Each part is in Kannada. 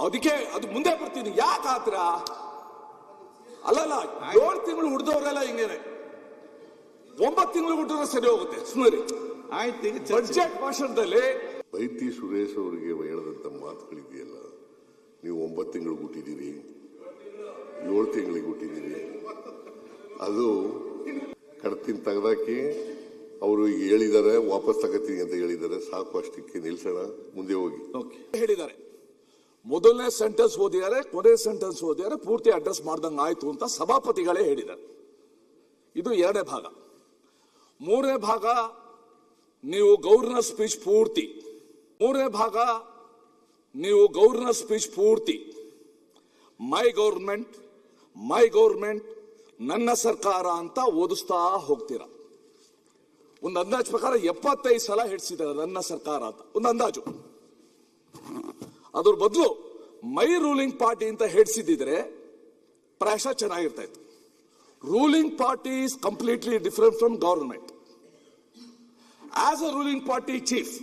ಅದಕ್ಕೆ ಅದು ಮುಂದೆ ಬರ್ತೀನಿ. ಯಾಕೆ ಆತರ ಅಲ್ಲಲ್ಲ, 7 ತಿಂಗಳು ಹುಡ್ದವ್ರೆಲ್ಲ ಹಿಂಗೇನೆ, 9 ತಿಂಗಳು ಹುಟ್ಟಿದ್ರೆ ಸರಿ ಹೋಗುತ್ತೆ. ಸುಮ್ಮನೆ ಬಡ್ಜೆಟ್ ಭಾಷಣದಲ್ಲಿ ಬೈತಿ ಸುರೇಶ್ ಅವರಿಗೆ ಹೇಳಿದಂತ ಮಾತುಗಳಿದೆಯಲ್ಲ, ನೀವು 9 ತಿಂಗಳು ಹುಟ್ಟಿದ್ದೀರಿ, 7 ತಿಂಗಳಿಗೆ ಹುಟ್ಟಿದ್ದೀರಿ, ಅದು ಕಡ್ತೀನಿ ತೆಗೆದಾಕಿ ಅವರು ಹೇಳಿದ್ದಾರೆ, ವಾಪಸ್ ತಗತೀನಿ ಅಂತ ಹೇಳಿದ್ದಾರೆ. ಸಾಕು, ಅಷ್ಟಕ್ಕೆ ನಿಲ್ಸೋಣ, ಮುಂದೆ ಹೋಗಿ ಹೇಳಿದ್ದಾರೆ. ಮೊದಲನೇ ಸೆಂಟೆನ್ಸ್ ಓದಿದ್ದಾರೆ, ಕೊನೆ ಸೆಂಟೆನ್ಸ್ ಓದಿದ್ದಾರೆ, ಪೂರ್ತಿ ಅಡ್ರೆಸ್ ಮಾಡ್ದಂಗೆ ಆಯ್ತು ಅಂತ ಸಭಾಪತಿಗಳೇ ಹೇಳಿದ್ದಾರೆ. ಇದು 2ನೇ ಭಾಗ. 3ನೇ ಭಾಗ ನೀವು ಗವರ್ನರ್ ಸ್ಪೀಚ್ ಪೂರ್ತಿ, 3ನೇ ಭಾಗ ನೀವು ಗವರ್ನರ್ ಸ್ಪೀಚ್ ಪೂರ್ತಿ ಮೈ ಗೌರ್ಮೆಂಟ್ ನನ್ನ ಸರ್ಕಾರ ಅಂತ ಓದಿಸ್ತಾ ಹೋಗ್ತೀರಾ. ಒಂದು ಅಂದಾಜು ಪ್ರಕಾರ 75 ಸಲ ಹೇಳಿಸಿದ್ದಾರೆ ನನ್ನ ಸರ್ಕಾರ ಅಂತ, ಒಂದು ಅಂದಾಜು. ಅದ್ರ ಬದಲು ಮೈ ರೂಲಿಂಗ್ ಪಾರ್ಟಿ ಅಂತ ಹೇಳಿಸಿದ್ರೆ ಪ್ರಾಯಶಃ ಚೆನ್ನಾಗಿರ್ತಾ ಇತ್ತು. Ruling party is completely different from government. As a ruling party chief,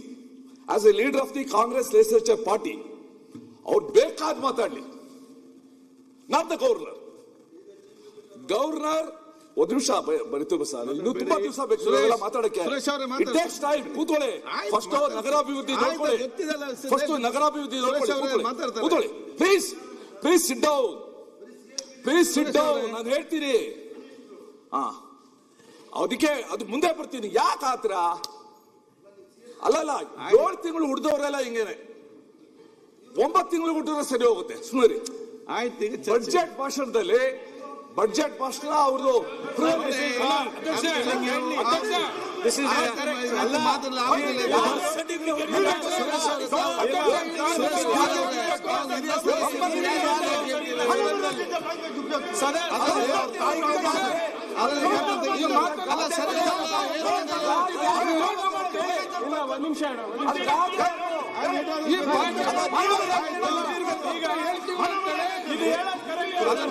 as A leader of the Congress legislature party, ಅವ್ರು ಬೇಕಾದ್ ಮಾತಾಡ್ಲಿ, ನಾಟ್ ದ ಗವರ್ನರ್. ಗವರ್ನರ್ ಒಂದು ನಿಮಿಷ ಬರೀತೀವಿ ಸರ್, ಇನ್ನು ತುಂಬಾ ದಿವಸ ಬೇಕು ಮಾತಾಡಕ್ಕೆ. It takes time. ಕೂತ್ಕೊಳ್ಳಿ, ಫಸ್ಟ್ ನಗರಾಭಿವೃದ್ಧಿ ನೋಡ್ಕೊಳ್ಳಿ, ಫಸ್ಟ್ ನಗರಾಭಿವೃದ್ಧಿ ಕೂತ್ಕೊಳ್ಳಿ. ಪ್ಲೀಸ್ ಸಿಟ್ ಡೌನ್, ನಾನು ಹೇಳ್ತೀನಿ. ಅದಕ್ಕೆ ಅದು ಮುಂದೆ ಬರ್ತೀನಿ. ಯಾಕೆ ಆತರ ಅಲ್ಲಲ್ಲ, 7 ತಿಂಗಳು ಹುಡ್ದವ್ರೆಲ್ಲ ಹಿಂಗೇನೆ, 9 ತಿಂಗಳು ಹುಟ್ಟಿದ್ರೆ ಸರಿ ಹೋಗುತ್ತೆ. ಸುಮ್ಮನೆ ಬಡ್ಜೆಟ್ ಭಾಷಣದಲ್ಲಿ ಅವ್ರದ್ದು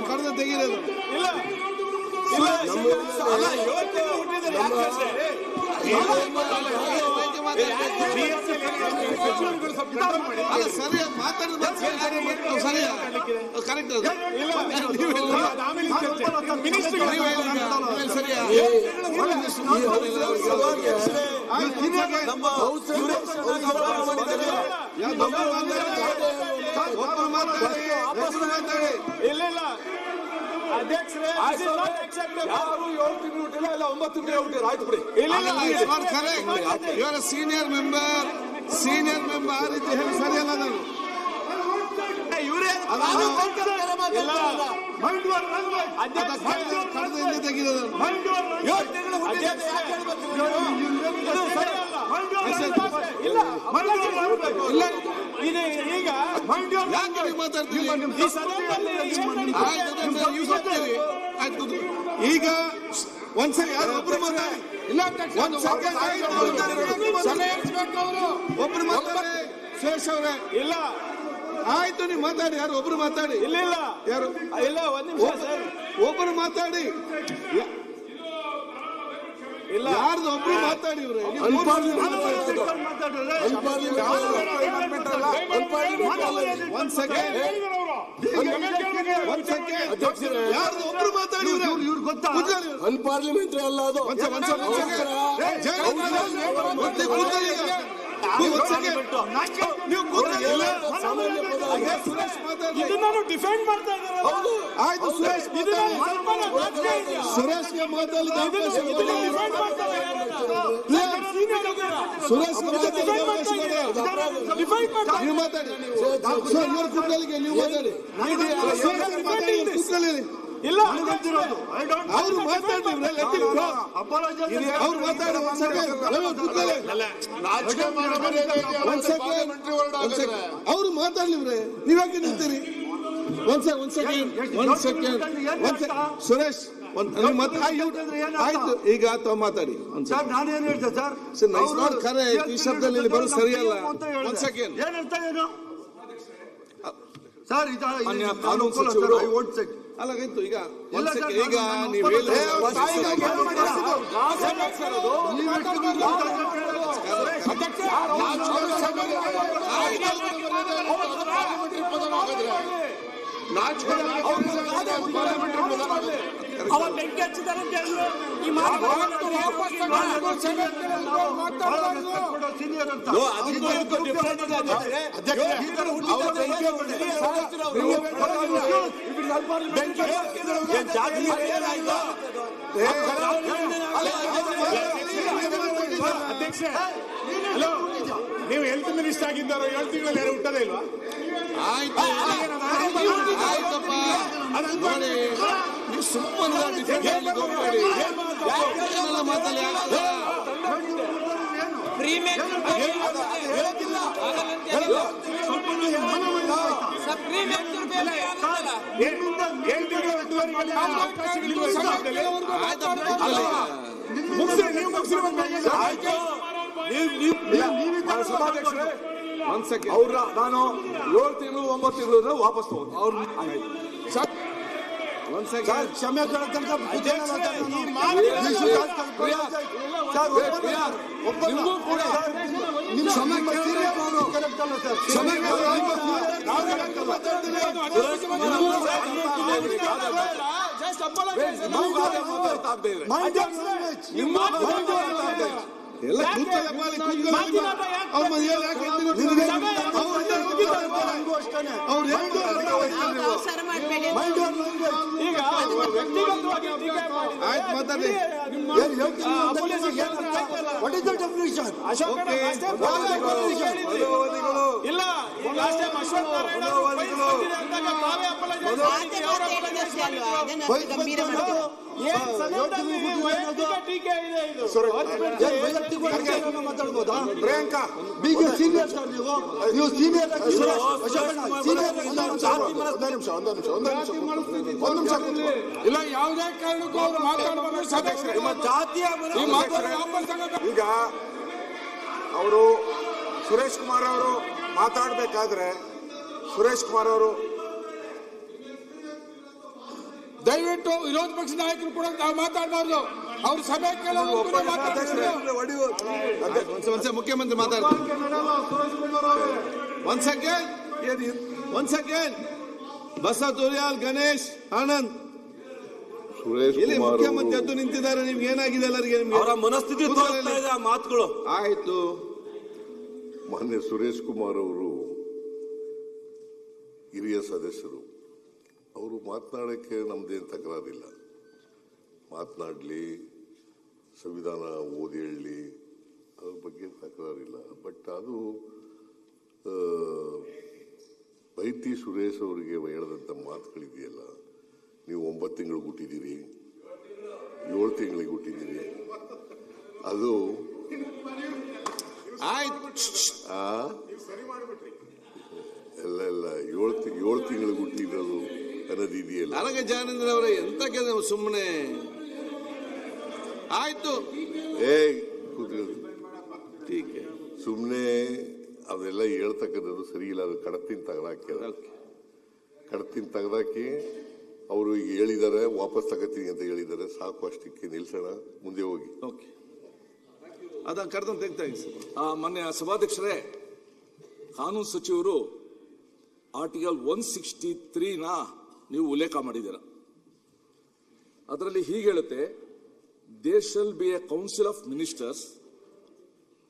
ಕಳೆದ ತೆಗಿರೋದು ಇಲ್ಲ. ಸರಿಯಾಗಿ ಮಾತಾಡಿದ್ರೆ ಕರೆಕ್ಟ್. ಇಲ್ಲ ಅಧ್ಯಕ್ಷರೇ, ಯಾರು 7 ತಿಂಗಳು ಹುಟ್ಟಿಲ್ಲ, ಇಲ್ಲ 9 ತಿಂಗಳು ಹುಟ್ಟಿಲ್ಲ, ಆಯ್ತು ಬಿಡಿ. ಇವರ ಸೀನಿಯರ್ ಮೆಂಬರ್ ಆ ರೀತಿ ಹೇಳಿ ಸರಿಯಲ್ಲ. ನಾನು ಕಳೆದ ತೆಗಿರೋದು ಈಗ ಮಾತಾಡ್ತೀವಿ. ಈಗ ಒಂದ್ಸರಿ ಯಾರು ಒಬ್ರು ಮಾತಾಡಿ, ಒಬ್ರು ಮಾತಾಡಿ. ಸುರೇಶ್ ಅವರೇ ಇಲ್ಲ, ಆಯ್ತು, ನೀವು ಮಾತಾಡಿ. ಯಾರು ಒಬ್ರು ಮಾತಾಡಿ. ಇಲ್ಲ ಯಾರು ಇಲ್ಲ, ಒಂದ್ ನಿಮಿಷ ಸರ್, ಒಬ್ರು ಮಾತಾಡಿ. ಇಲ್ಲ, ಯಾರ್ದು ಒಬ್ರು ಮಾತಾಡಿ. ಇವ್ರೆ ಒಂದ್ ಸೆಕೆಂಡ್, ಯಾರ್ದು ಒಬ್ರು ಮಾತಾಡಿ. ಇವ್ರು ಗೊತ್ತಾ ಅನ್ಪಾರ್ಲಿಮೆಂಟ್ರಿ ಅಲ್ಲ ಅದು. ಇದನ್ನು ಡಿಫೆಂಡ್ ಮಾಡ್ತಾ ಇದ್ದಾರೆ. ಆಯ್ತು, ಸುರೇಶ್ಗೆ ಮಾತಾಡಿದ ನೀವು ಮಾತಾಡಿ. ಇವ್ರ ಕುಟ್ಟಲಿಗೆ ನೀವು ಮಾತಾಡಿ. ಇಲ್ಲ, ಅವ್ರು ಮಾತಾಡಿ. ಅವ್ರು ಮಾತಾಡಿ. ಅವ್ರು ಮಾತಾಡ್ಲಿವ್ರೆ, ನೀವ್ಯಾಕೆ ನಿಂತೀರಿ? ಒಂದ್ ಸೆಕೆಂಡ್. ಸುರೇಶ್ ಆಯ್ತು, ಈಗ ತಾವು ಮಾತಾಡಿ. ನಾನೇನ್ ಹೇಳ್ತೆ ಸರ್, ಖರೆ ಈ ಶಬ್ದದಲ್ಲಿ ಬರೋ ಸರಿಯಲ್ಲ. ಒಂದ್ ಸೆಕೆಂಡ್. ಸರ್, ಕಾನೂನು ಸಚಿವರು ಅಲ್ಲಾಗಿತ್ತು. ಈಗ ಈಗ ನೀವು ಹೇಳಿ ಅವ ಬೆಂಕಿ ಹಚ್ಚಿದಾರೆ ಅಂತ ಹೇಳಿದ್ರು. ಈ ಮಾತು ಸೀನಿಯರ್ ಅಂತ ಅಧ್ಯಕ್ಷ, ಹಲೋ, ನೀವು ಹೆಲ್ತ್ ಮಿನಿಸ್ಟರ್ ಆಗಿದ್ದಾರೋ 7 ತಿಂಗಳಲ್ಲಿ ಯಾರು ಹುಟ್ಟದೇ ಇಲ್ವಾ? ಅವ್ರ ನಾನು 7 ತಿಂಗಳು 9 ತಿಂಗಳು ವಾಪಸ್ ತಗೊಂಡು ಅವ್ರು ಕ್ಷಮೆ ಎಲ್ಲ ಈಗ ವ್ಯಕ್ತಿಗತವಾಗಿ ಆಯ್ತು ಮಾತಾಡಿ. ಇಲ್ಲ, ಲಾಸ್ಟ್ ಟೈಮ್ ಅಶ್ವಥ್ ನಾರಾಯಣ ತಾವೇ ಮಾತಾಡ್ಬೋದಾ? ಪ್ರಿಯಾಂಕಾ ಬಿಗೆ ಸೀನಿಯರ್ ಸರ್, ನೀವು ಸೀನಿಯರ್ ಇಲ್ಲ, ಯಾವುದೇ ಕಾರಣಕ್ಕೂ ಅವರು ಮಾತಾಡಬಾರ್ದು. ಈಗ ಅವರು ಸುರೇಶ್ ಕುಮಾರ್ ಅವರು ಮಾತಾಡಬೇಕಾದ್ರೆ ದಯವಿಟ್ಟು ವಿರೋಧ ಪಕ್ಷ ನಾಯಕರು ಕೂಡ ನಾವು ಮಾತಾಡಬಾರ್ದು. ಅವ್ರ ಸಭೆ ಮುಖ್ಯಮಂತ್ರಿ ಮಾತಾಡ್ತಾರೆ. ಒಂದ್ ಸೆಕೆಂಡ್ ಬಸವ ತುರಿಯಾಲ್, ಗಣೇಶ್, ಆನಂದ್ ಸುರೇಶ್ ಇಲ್ಲಿ ಕುಮಾರ್ ಮುಖ್ಯಮಂತ್ರಿ ಅವರು ಎದ್ದು ನಿಂತಿದ್ದಾರೆ. ನಿಮ್ಗೆ ಏನಾಗಿದೆ ಎಲ್ಲರಿಗೆ? ಅವರ ಮನಸ್ಥಿತಿ ಮಾತುಗಳು ಆಯ್ತು. ಮಾನ್ಯ ಸುರೇಶ್ ಕುಮಾರ್ ಅವರು ಹಿರಿಯ ಸದಸ್ಯರು, ಅವರು ಮಾತನಾಡಕ್ಕೆ ನಮ್ದೇನು ತಕರಾರಿಲ್ಲ. ಮಾತನಾಡಲಿ, ಸಂವಿಧಾನ ಓದಿ ಹೇಳಲಿ, ಅದ್ರ ಬಗ್ಗೆ ತಕರಾರಿಲ್ಲ. ಬಟ್ ಅದು ಬೈತಿ ಸುರೇಶ್ ಅವರಿಗೆ ಹೇಳಿದಂಥ ಮಾತುಗಳಿದೆಯಲ್ಲ, ನೀವು 9 ತಿಂಗಳಿಗೆ ಹುಟ್ಟಿದ್ದೀರಿ, 7 ತಿಂಗಳಿಗೆ ಹುಟ್ಟಿದ್ದೀರಿ, ಅದು ಎಲ್ಲ 7 ತಿಂಗಳಿಗೆ ಹುಟ್ಟಿರೋದು ಅನ್ನೋದು ಇದೆಯಲ್ಲ. ನನಗೆ ಜಾನೇಂದ್ರ ಅವರೇ ಎಂತ ಕೆಲಸ ಸುಮ್ಮನೆ ಆಯ್ತು. ಸುಮ್ಮನೆ ಅದೆಲ್ಲ ಹೇಳ್ತಕ್ಕಂಥದ್ದು ಸರಿ ಇಲ್ಲ. ಅದು ಕಡತಿನ ತೆಗೆದಾಕಿ ಅವರು ಈಗ ಹೇಳಿದ್ದಾರೆ, ವಾಪಸ್ ತಗೋತೀನಿ ಅಂತ ಹೇಳಿದ್ದಾರೆ. ಸಾಕು, ಅಷ್ಟಕ್ಕೆ ನಿಲ್ಸೋಣ, ಮುಂದೆ ಹೋಗಿ. ಅದನ್ನ ಕರೆದಂತ ತೆಗ್ತಾ ಮೊನ್ನೆ ಸಭಾಧ್ಯಕ್ಷರೇ, ಕಾನೂನು ಸಚಿವರು ಆರ್ಟಿಕಲ್ 163ನ ನೀವು ಉಲ್ಲೇಖ ಮಾಡಿದ್ದೀರ. ಅದರಲ್ಲಿ ಹೀಗೆ ಹೇಳುತ್ತೆ, there shall be a council of ministers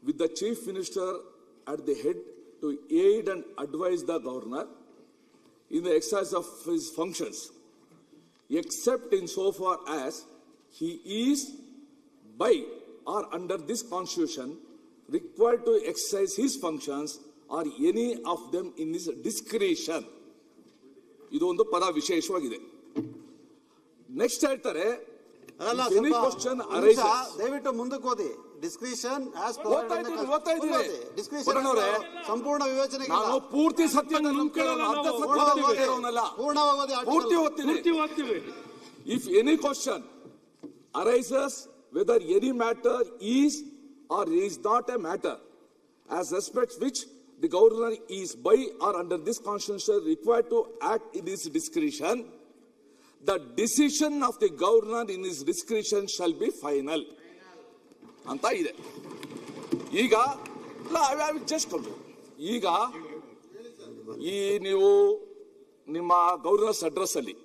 with the chief minister at the head to aid and advise the governor in the exercise of his functions, except in so far as he is by or under this constitution required to exercise his functions or any of them in his discretion. ಇದು ಒಂದು ಪದ ವಿಶೇಷವಾಗಿದೆ. ನೆಕ್ಸ್ಟ್ ಹೇಳ್ತಾರೆ, ದಯವಿಟ್ಟು ಮುಂದಕ್ಕೆ ಓದಿ. ಡಿಸ್ಕ್ರಿಷನ್ ಸಂಪೂರ್ಣ ವಿವೇಚನೆ ಪೂರ್ತಿ ಸತ್ಯ if any question arises whether any matter is or is not a matter as respects which the governor is by or under this constitution required to act in this discretion, the decision of the governor in his discretion shall be final ಅಂತ ಇದೆ. ಈಗ ಜಸ್ಟ್ ಈಗ ಈ ನೀವು ನಿಮ್ಮ ಗವರ್ನರ್ಸ್ ಅಡ್ರೆಸ್ ಅಲ್ಲಿ,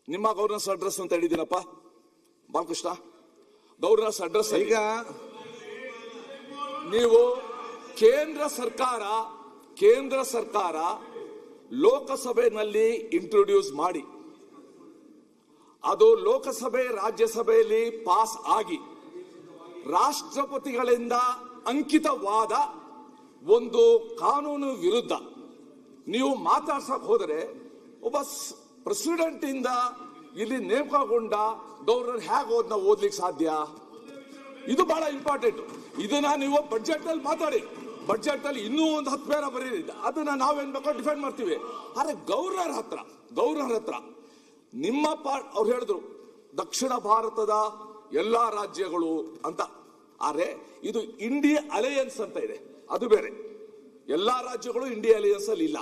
ನಿಮ್ಮ ಗವರ್ನರ್ಸ್ ಅಡ್ರೆಸ್ ಅಂತ ಹೇಳಿದ್ದೀನಪ್ಪ ಬಾಲಕೃಷ್ಣ, ಗವರ್ನರ್ಸ್ ಅಡ್ರೆಸ್ ಈಗ ನೀವು ಕೇಂದ್ರ ಸರ್ಕಾರ ಲೋಕಸಭೆಯಲ್ಲಿ ಇಂಟ್ರೊಡ್ಯೂಸ್ ಮಾಡಿ, ಅದು ಲೋಕಸಭೆ ರಾಜ್ಯಸಭೆಯಲ್ಲಿ ಪಾಸ್ ಆಗಿ ರಾಷ್ಟ್ರಪತಿಗಳಿಂದ ಅಂಕಿತವಾದ ಒಂದು ಕಾನೂನು ವಿರುದ್ಧ ನೀವು ಮಾತಾಡ್ಸಕ್ ಹೋದರೆ ಒಬ್ಬ ಪ್ರೆಸಿಡೆಂಟ್ ಇಂದ ಇಲ್ಲಿ ನೇಮಕಗೊಂಡ ಗವರ್ನರ್ ಹೇಗೆ ಓದ್ನ ಓದ್ಲಿಕ್ಕೆ ಸಾಧ್ಯ? ಇದು ಬಹಳ ಇಂಪಾರ್ಟೆಂಟ್. ಇದನ್ನ ನೀವು ಬಜೆಟ್ ಅಲ್ಲಿ ಮಾತಾಡಿ, ಬಜೆಟ್ ಅಲ್ಲಿ ಇನ್ನೂ ಒಂದು 10 ಬೇರೆ ಬರೀರಿದೆ, ಅದನ್ನ ನಾವೇನ್ ಬೇಕೋ ಡಿಫೆಂಡ್ ಮಾಡ್ತೀವಿ. ಆದ್ರೆ ಗವರ್ನರ್ ಹತ್ರ ನಿಮ್ಮ ಅವ್ರು ಹೇಳಿದ್ರು ದಕ್ಷಿಣ ಭಾರತದ ಎಲ್ಲಾ ರಾಜ್ಯಗಳು ಅಂತ, ಆದ್ರೆ ಇದು ಇಂಡಿಯಾ ಅಲಯನ್ಸ್ ಅಂತ ಇದೆ, ಅದು ಬೇರೆ. ಎಲ್ಲಾ ರಾಜ್ಯಗಳು ಇಂಡಿಯಾ ಅಲಯನ್ಸ್ ಅಲ್ಲಿ ಇಲ್ಲ.